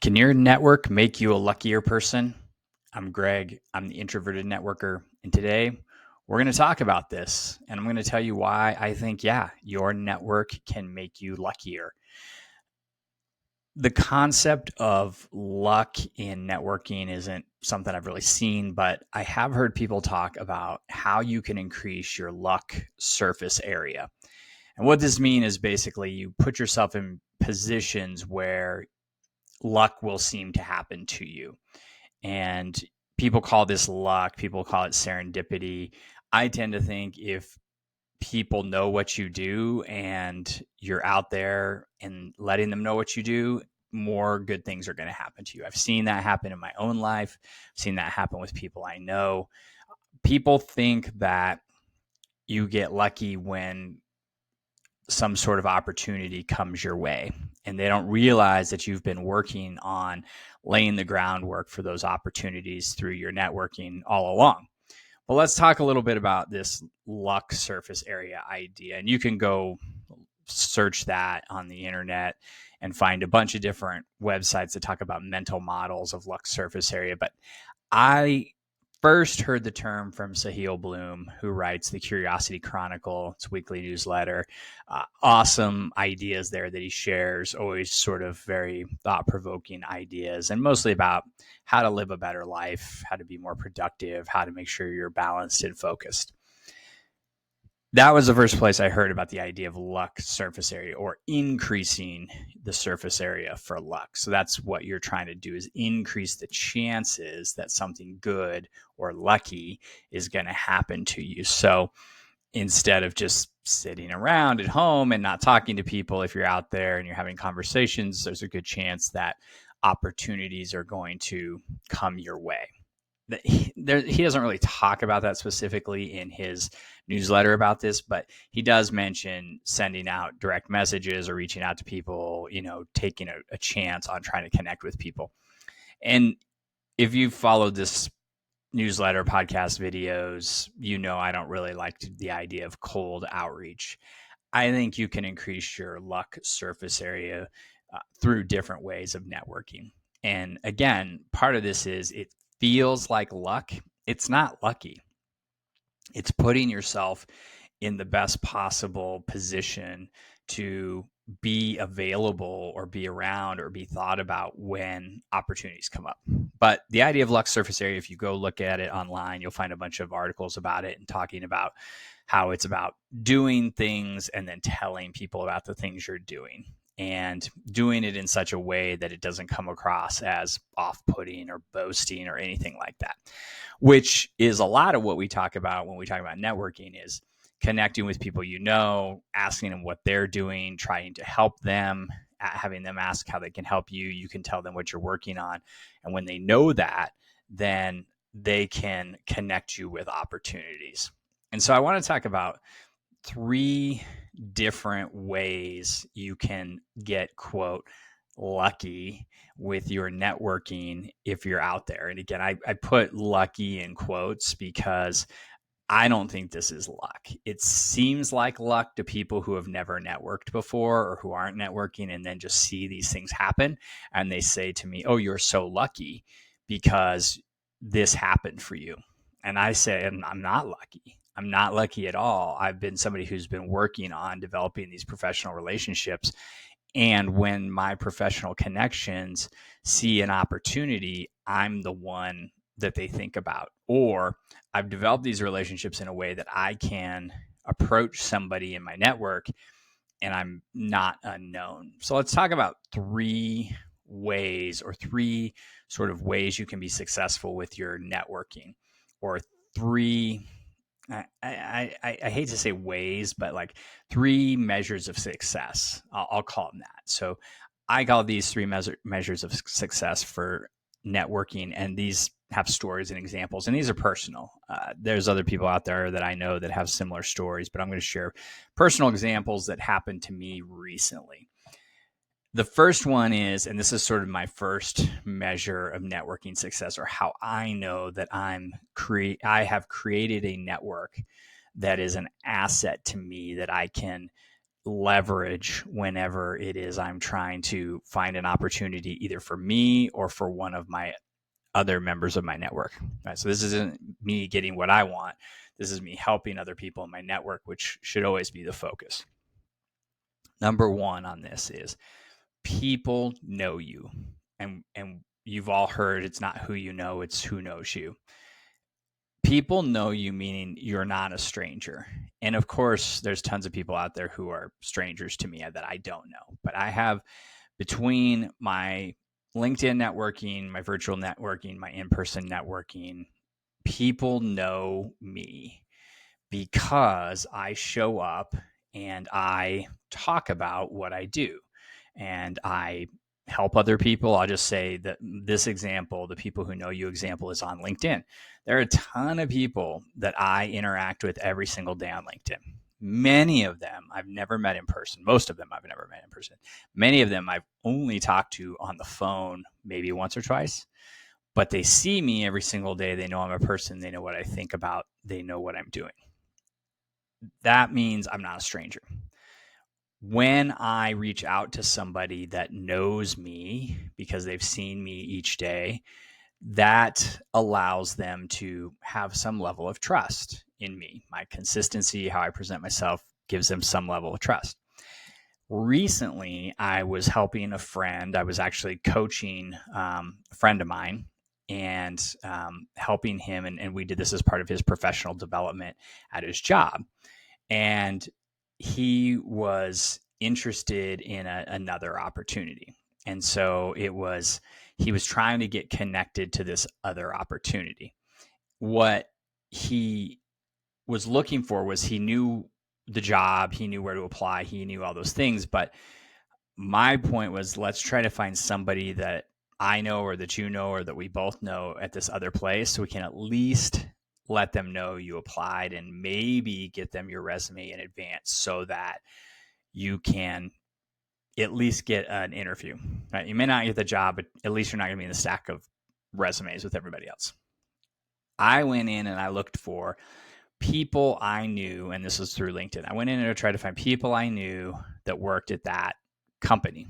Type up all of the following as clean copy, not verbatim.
Can your network make you a luckier person? I'm Greg. I'm the Introverted Networker. And today we're going to talk about this. And I'm going to tell you why I think, your network can make you luckier. The concept of luck in networking isn't something I've really seen, but I have heard people talk about how you can increase your luck surface area. And what this means is basically you put yourself in positions where luck will seem to happen to you. And people call this luck, people call it serendipity. I tend to think if people know what you do and you're out there and letting them know what you do, more good things are going to happen to you. I've seen that happen in my own life. I've seen that happen with people I know. People think that you get lucky when some sort of opportunity comes your way, and they don't realize that you've been working on laying the groundwork for those opportunities through your networking all along. Well, let's talk a little bit about this luck surface area idea. And you can go search that on the internet and find a bunch of different websites that talk about mental models of luck surface area. But I first heard the term from Sahil Bloom, who writes the Curiosity Chronicle, its weekly newsletter. Awesome ideas there that he shares, always sort of very thought-provoking ideas, and mostly about how to live a better life, how to be more productive, how to make sure you're balanced and focused. That was the first place I heard about the idea of luck surface area, or increasing the surface area for luck. So that's what you're trying to do, is increase the chances that something good or lucky is going to happen to you. So instead of just sitting around at home and not talking to people, if you're out there and you're having conversations, there's a good chance that opportunities are going to come your way. He doesn't really talk about that specifically in his newsletter about this, but he does mention sending out direct messages or reaching out to people, taking a chance on trying to connect with people. And if you've followed this newsletter, podcast, videos, I don't really like the idea of cold outreach. I think you can increase your luck surface area through different ways of networking. And again, part of this is it feels like luck. It's not lucky. It's putting yourself in the best possible position to be available or be around or be thought about when opportunities come up. But the idea of luck surface area, if you go look at it online, you'll find a bunch of articles about it and talking about how it's about doing things and then telling people about the things you're doing, and doing it in such a way that it doesn't come across as off-putting or boasting or anything like that, which is a lot of what we talk about when we talk about networking, is connecting with people, asking them what they're doing, trying to help them, having them ask how they can help you. You can tell them what you're working on. And when they know that, then they can connect you with opportunities. And so I want to talk about 3 different ways you can get, quote, lucky with your networking if you're out there. And again, I put lucky in quotes because I don't think this is luck. It seems like luck to people who have never networked before or who aren't networking and then just see these things happen. And they say to me, "Oh, you're so lucky because this happened for you." And I say, I'm not lucky. I'm not lucky at all. I've been somebody who's been working on developing these professional relationships. And when my professional connections see an opportunity, I'm the one that they think about. Or I've developed these relationships in a way that I can approach somebody in my network and I'm not unknown. So let's talk about 3 ways, or 3 sort of ways you can be successful with your networking, or 3, I hate to say ways, but like 3 measures of success. I'll call them that. So I call these 3 measures of success for networking, and these have stories and examples, and these are personal. There's other people out there that I know that have similar stories, but I'm going to share personal examples that happened to me recently. The first one is, and this is sort of my first measure of networking success, or how I know that I have created a network that is an asset to me that I can leverage whenever it is I'm trying to find an opportunity either for me or for one of my other members of my network. Right? So this isn't me getting what I want. This is me helping other people in my network, which should always be the focus. Number one on this is people know you. And you've all heard it's not who you know, it's who knows you. People know you, meaning you're not a stranger. And of course, there's tons of people out there who are strangers to me that I don't know. But I have, between my LinkedIn networking, my virtual networking, my in-person networking, people know me because I show up and I talk about what I do and I help other people. I'll just say that this example, the people who know you example, is on LinkedIn. There are a ton of people that I interact with every single day on LinkedIn. Many of them I've never met in person. Most of them I've never met in person. Many of them I've only talked to on the phone maybe once or twice, but they see me every single day. They know I'm a person. They know what I think about. They know what I'm doing. That means I'm not a stranger. When I reach out to somebody that knows me because they've seen me each day, that allows them to have some level of trust in me. My consistency, how I present myself, gives them some level of trust. Recently, I was helping a friend. I was actually coaching a friend of mine and helping him. And we did this as part of his professional development at his job. And he was interested in another opportunity. And so he was trying to get connected to this other opportunity. What he was looking for was, he knew the job, he knew where to apply, he knew all those things. But my point was, let's try to find somebody that I know or that you know or that we both know at this other place, so we can at least let them know you applied and maybe get them your resume in advance so that you can at least get an interview. Right? You may not get the job, but at least you're not going to be in the stack of resumes with everybody else. I went in and I looked for people I knew, and this was through LinkedIn. I went in and tried to find people I knew that worked at that company.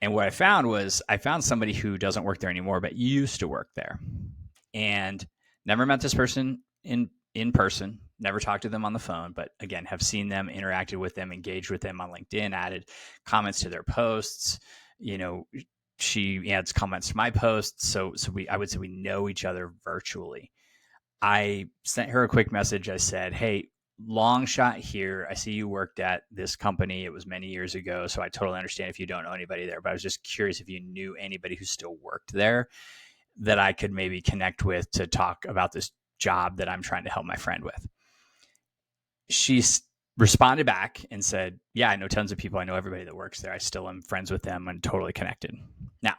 And what I found was, I found somebody who doesn't work there anymore, but used to work there. And never met this person in person, never talked to them on the phone, but again, have seen them, interacted with them, engaged with them on LinkedIn, added comments to their posts. She adds comments to my posts. So I would say we know each other virtually. I sent her a quick message. I said, hey, long shot here. I see you worked at this company. It was many years ago, so I totally understand if you don't know anybody there, but I was just curious if you knew anybody who still worked there that I could maybe connect with to talk about this job that I'm trying to help my friend with. She responded back and said, yeah, I know tons of people. I know everybody that works there. I still am friends with them and totally connected. Now,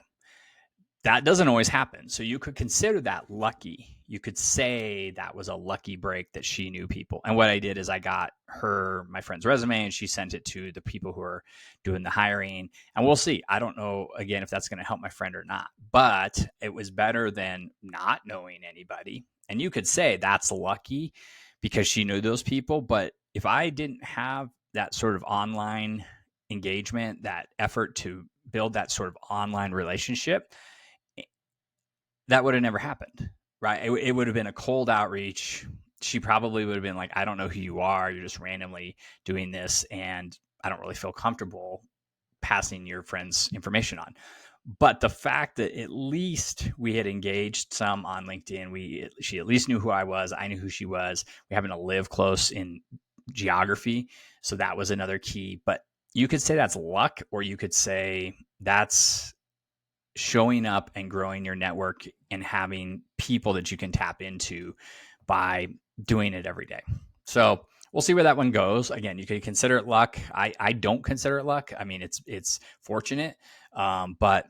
that doesn't always happen. So you could consider that lucky. You could say that was a lucky break that she knew people. And what I did is I got her, my friend's resume, and she sent it to the people who are doing the hiring. And we'll see. I don't know, again, if that's going to help my friend or not. But it was better than not knowing anybody. And you could say that's lucky because she knew those people. But if I didn't have that sort of online engagement, that effort to build that sort of online relationship, that would have never happened, right? It would have been a cold outreach. She probably would have been like, I don't know who you are. You're just randomly doing this, and I don't really feel comfortable passing your friend's information on. But the fact that at least we had engaged some on LinkedIn, she at least knew who I was. I knew who she was. We happen to live close in geography, so that was another key. But you could say that's luck, or you could say that's showing up and growing your network and having people that you can tap into by doing it every day. So we'll see where that one goes. Again, you could consider it luck. I don't consider it luck. I mean, it's fortunate, but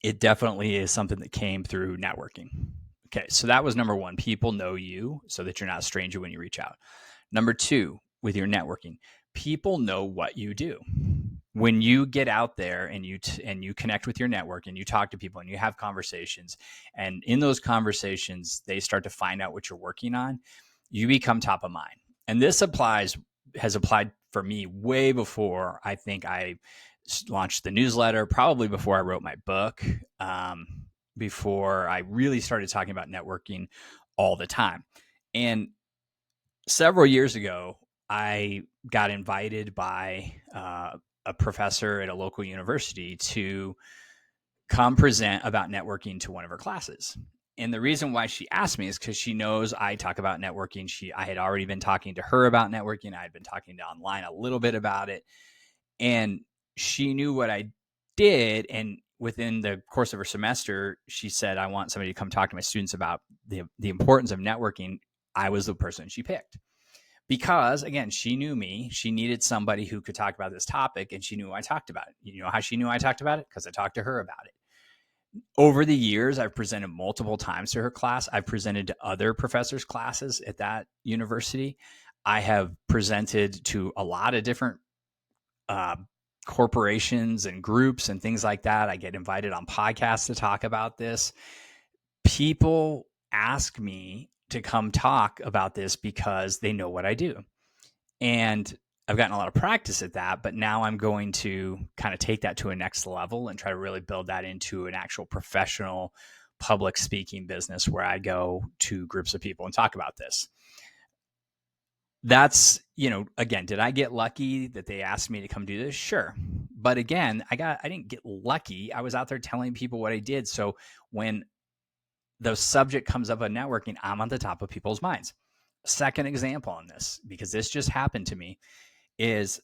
it definitely is something that came through networking. Okay, so that was number one. People know you so that you're not a stranger when you reach out. Number two, with your networking, people know what you do. When you get out there and you connect with your network and you talk to people and you have conversations, and in those conversations they start to find out what you're working on, you become top of mind. And this applies has applied for me way before I think I launched the newsletter, probably before I wrote my book, before I really started talking about networking all the time. And several years ago, I got invited by a professor at a local university to come present about networking to one of her classes. And the reason why she asked me is because she knows I talk about networking. I had already been talking to her about networking. I had been talking to online a little bit about it. And she knew what I did. And within the course of her semester, she said, I want somebody to come talk to my students about the importance of networking. I was the person she picked. Because again, she knew me. She needed somebody who could talk about this topic, and she knew I talked about it. You know how she knew I talked about it? Because I talked to her about it. Over the years, I've presented multiple times to her class. I've presented to other professors' classes at that university. I have presented to a lot of different uh, corporations and groups and things like that. I get invited on podcasts to talk about this. People ask me to come talk about this because they know what I do. And I've gotten a lot of practice at that, but now I'm going to kind of take that to a next level and try to really build that into an actual professional public speaking business where I go to groups of people and talk about this. That's, again, did I get lucky that they asked me to come do this? Sure. But again, I didn't get lucky. I was out there telling people what I did. So when the subject comes up on networking, I'm on the top of people's minds. Second example on this, because this just happened to me, is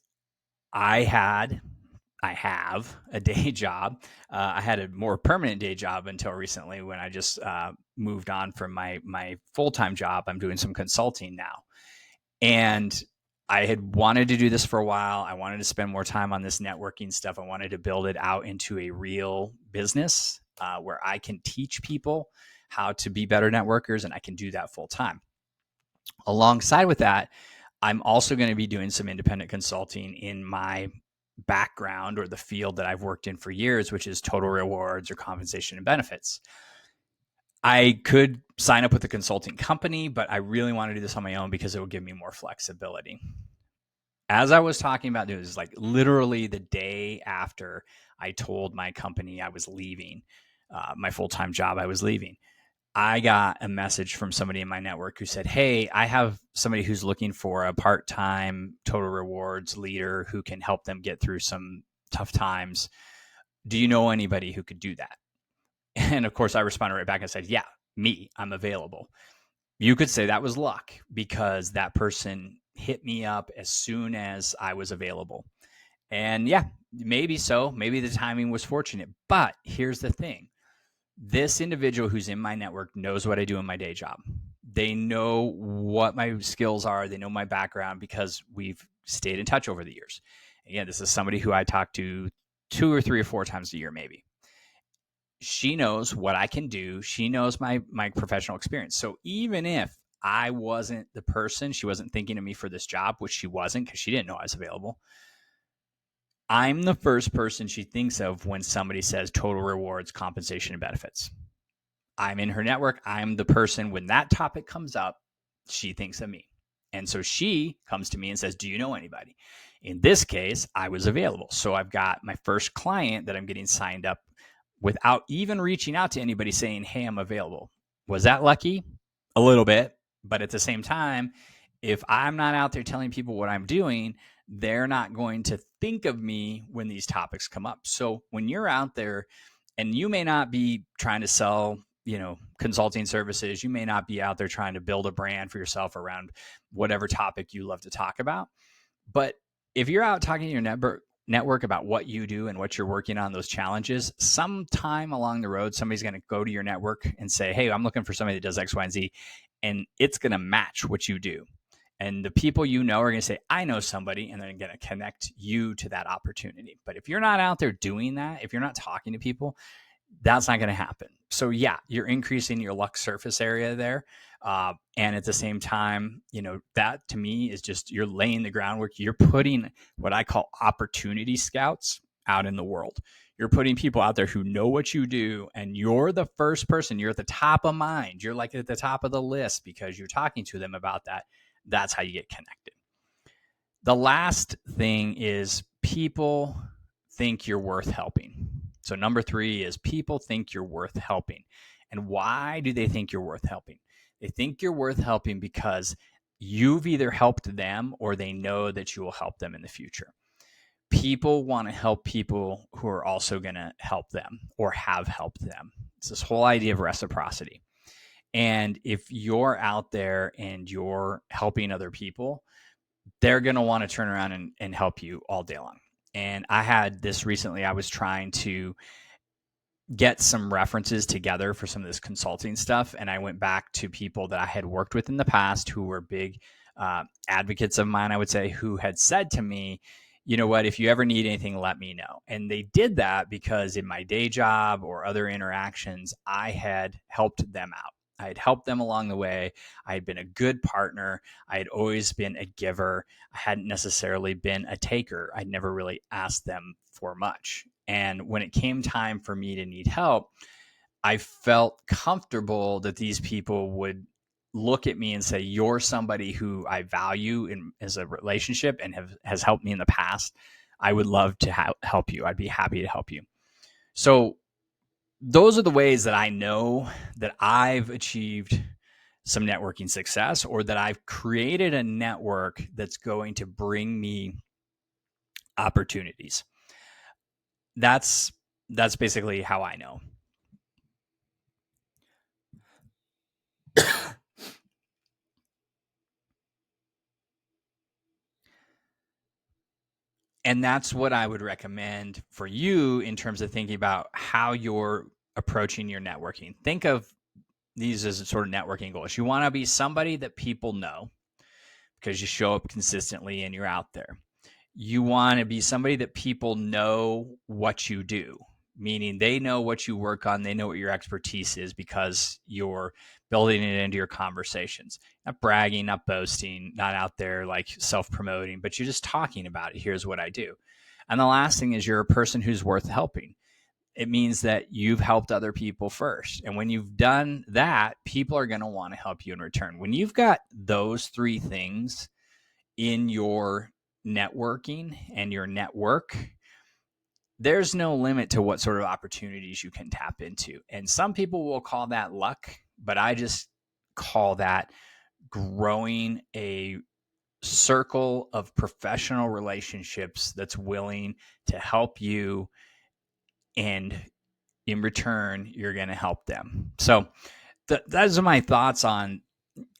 I have a day job. I had a more permanent day job until recently when I just moved on from my full-time job. I'm doing some consulting now. And I had wanted to do this for a while. I wanted to spend more time on this networking stuff. I wanted to build it out into a real business where I can teach people how to be better networkers, and I can do that full time. Alongside with that, I'm also going to be doing some independent consulting in my background or the field that I've worked in for years, which is total rewards or compensation and benefits. I could sign up with a consulting company, but I really want to do this on my own because it will give me more flexibility. As I was talking about doing this, like literally the day after I told my company I was leaving, my full-time job I was leaving, I got a message from somebody in my network who said, hey, I have somebody who's looking for a part-time total rewards leader who can help them get through some tough times. Do you know anybody who could do that? And of course, I responded right back and said, yeah, me, I'm available. You could say that was luck because that person hit me up as soon as I was available. And yeah, maybe so. Maybe the timing was fortunate. But here's the thing. This individual who's in my network knows what I do in my day job. They know what my skills are. They know my background because we've stayed in touch over the years. Again, this is somebody who I talk to 2 or 3 or 4 times a year, maybe. She knows what I can do. She knows my professional experience. So even if I wasn't the person, she wasn't thinking of me for this job, which she wasn't because she didn't know I was available, I'm the first person she thinks of when somebody says total rewards, compensation, and benefits. I'm in her network. I'm the person when that topic comes up, she thinks of me. And so she comes to me and says, do you know anybody? In this case, I was available. So I've got my first client that I'm getting signed up without even reaching out to anybody saying, hey, I'm available. Was that lucky? A little bit. But at the same time, if I'm not out there telling people what I'm doing, they're not going to think of me when these topics come up. So when you're out there, and you may not be trying to sell, consulting services, you may not be out there trying to build a brand for yourself around whatever topic you love to talk about. But if you're out talking to your network about what you do and what you're working on, those challenges, sometime along the road, somebody's going to go to your network and say, hey, I'm looking for somebody that does X, Y, and Z. And it's going to match what you do. And the people you know are going to say, I know somebody, and they're going to connect you to that opportunity. But if you're not out there doing that, if you're not talking to people, that's not going to happen. So yeah, you're increasing your luck surface area there. And at the same time, that to me is just, you're laying the groundwork. You're putting what I call opportunity scouts out in the world. You're putting people out there who know what you do, and you're the first person. You're at the top of mind. You're like at the top of the list because you're talking to them about that. That's how you get connected. The last thing is people think you're worth helping. So number 3 is people think you're worth helping. And why do they think you're worth helping? They think you're worth helping because you've either helped them or they know that you will help them in the future. People want to help people who are also going to help them or have helped them. It's this whole idea of reciprocity. And if you're out there and you're helping other people, they're going to want to turn around and help you all day long. And I had this recently. I was trying to get some references together for some of this consulting stuff. And I went back to people that I had worked with in the past who were big advocates of mine, I would say, who had said to me, you know what, if you ever need anything, let me know. And they did that because in my day job or other interactions, I had helped them out. I had helped them along the way. I had been a good partner. I had always been a giver. I hadn't necessarily been a taker. I'd never really asked them for much. And when it came time for me to need help, I felt comfortable that these people would look at me and say, you're somebody who I value as a relationship and has helped me in the past. I would love to help you. I'd be happy to help you. So those are the ways that I know that I've achieved some networking success or that I've created a network that's going to bring me opportunities. That's basically how I know. And that's what I would recommend for you in terms of thinking about how you're approaching your networking. Think of these as sort of networking goals. You want to be somebody that people know because you show up consistently and you're out there. You want to be somebody that people know what you do, meaning they know what you work on, they know what your expertise is because you're building it into your conversations. Not bragging, not boasting, not out there like self-promoting, but you're just talking about it. Here's what I do. And the last thing is you're a person who's worth helping. It means that you've helped other people first. And when you've done that, people are going to want to help you in return. When you've got those 3 things in your networking and your network, there's no limit to what sort of opportunities you can tap into. And some people will call that luck, but I just call that growing a circle of professional relationships that's willing to help you, and in return, you're going to help them. So those are my thoughts on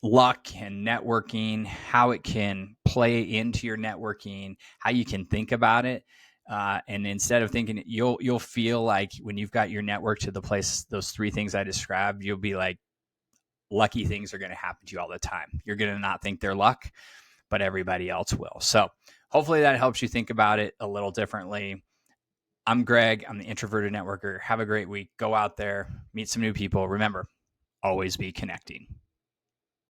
luck and networking, how it can play into your networking, how you can think about it. And instead of thinking, you'll feel like when you've got your network to the place, those 3 things I described, you'll be like, lucky things are going to happen to you all the time. You're going to not think they're luck, but everybody else will. So hopefully that helps you think about it a little differently. I'm Greg. I'm the Introverted Networker. Have a great week. Go out there, meet some new people. Remember, always be connecting.